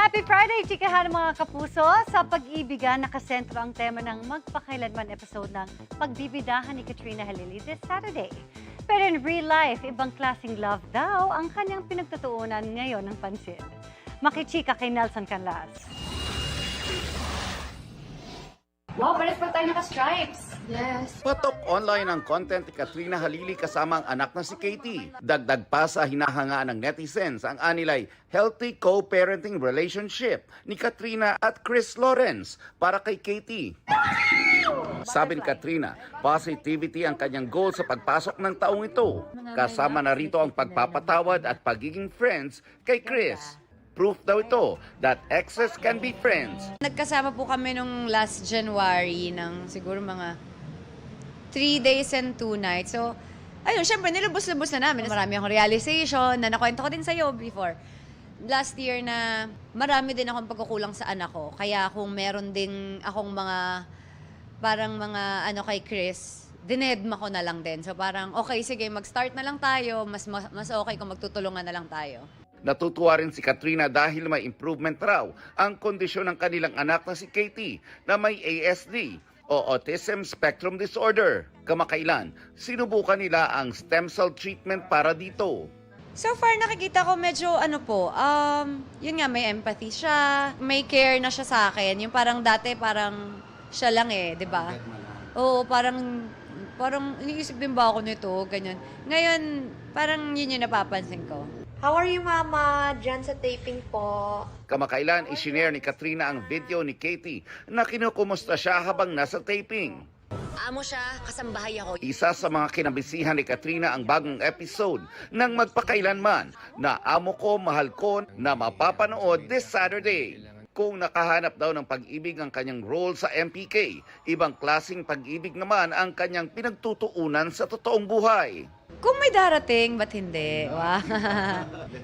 Happy Friday, chikahan mga kapuso! Sa pag-ibigan, nakasentro ang tema ng magpakailanman episode ng Pagbibidahan ni Katrina Halili this Saturday. Pero in real life, ibang klaseng love daw ang kanyang pinagtutuunan ngayon ng pansin. Makichika kay Nelson Canlas. Wow, pares pa tayo naka-stripes. Yes. Patok online ang content ni Katrina Halili kasama ang anak na si Katie. Dagdag pa sa hinahangaan ng netizens ang anilay healthy co-parenting relationship ni Katrina at Chris Lawrence para kay Katie. Sabi ni Katrina, positivity ang kanyang goal sa pagpasok ng taong ito. Kasama na rito ang pagpapatawad at pagiging friends kay Chris. Proof daw ito that exes can be friends. Nagkasama po kami nung last January ng siguro mga 3 days and 2 nights. So, ayun, syempre nilubos-lubos na namin. Marami akong realization na nakwento ko din sa'yo before. Last year na marami din akong pagkukulang sa anak ko. Kaya kung meron din akong mga, parang mga kay Chris, dinedma ko na lang din. So parang, okay, sige, mag-start na lang tayo. Mas okay kung magtutulungan na lang tayo. Natutuwa rin si Katrina dahil may improvement raw ang kondisyon ng kanilang anak na si Katie na may ASD o Autism Spectrum Disorder. Kamakailan, sinubukan nila ang stem cell treatment para dito. So far, nakikita ko medyo yun nga, may empathy siya, may care na siya sa akin. Yung parang dati, parang siya lang di ba? Oo, parang iniisip din ba ako nito, ganyan. Ngayon, parang yun yung napapansin ko. How are you, Mama? Diyan sa taping po. Kamakailan, isinare ni Katrina ang video ni Katie na kinukumusta siya habang nasa taping. Amo siya, kasambahay ako. Isa sa mga kinabisihan ni Katrina ang bagong episode ng Magpakailanman na Amo Ko, Mahal Ko na mapapanood this Saturday. Kung nakahanap daw ng pag-ibig ang kanyang role sa MPK, ibang klaseng pag-ibig naman ang kanyang pinagtutuunan sa totoong buhay. Kung may darating, ba't hindi? Wow.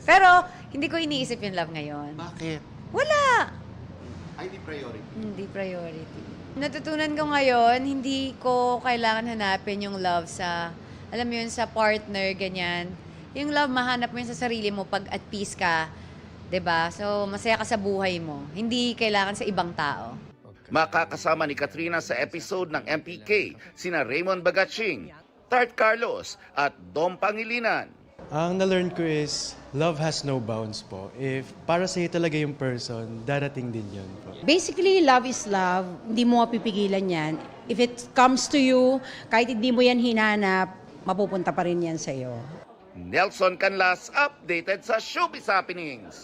Pero, hindi ko iniisip yung love ngayon. Bakit? Wala! Ay, di priority. Hindi priority. Natutunan ko ngayon, hindi ko kailangan hanapin yung love sa, alam mo yun, sa partner, ganyan. Yung love, mahanap mo yun sa sarili mo pag at peace ka. 'Di ba? So, masaya ka sa buhay mo. Hindi kailangan sa ibang tao. Makakasama ni Katrina sa episode ng MPK sina Raymond Bagatsing, Tart Carlos at Dom Pangilinan. Ang na-learn ko is, love has no bounds po. If para sa'yo talaga yung person, darating din yun po. Basically, love is love. Hindi mo mapipigilan yan. If it comes to you, kahit hindi mo yan hinanap, mapupunta pa rin yan sa'yo. Nelson Canlas, updated sa Showbiz Happenings.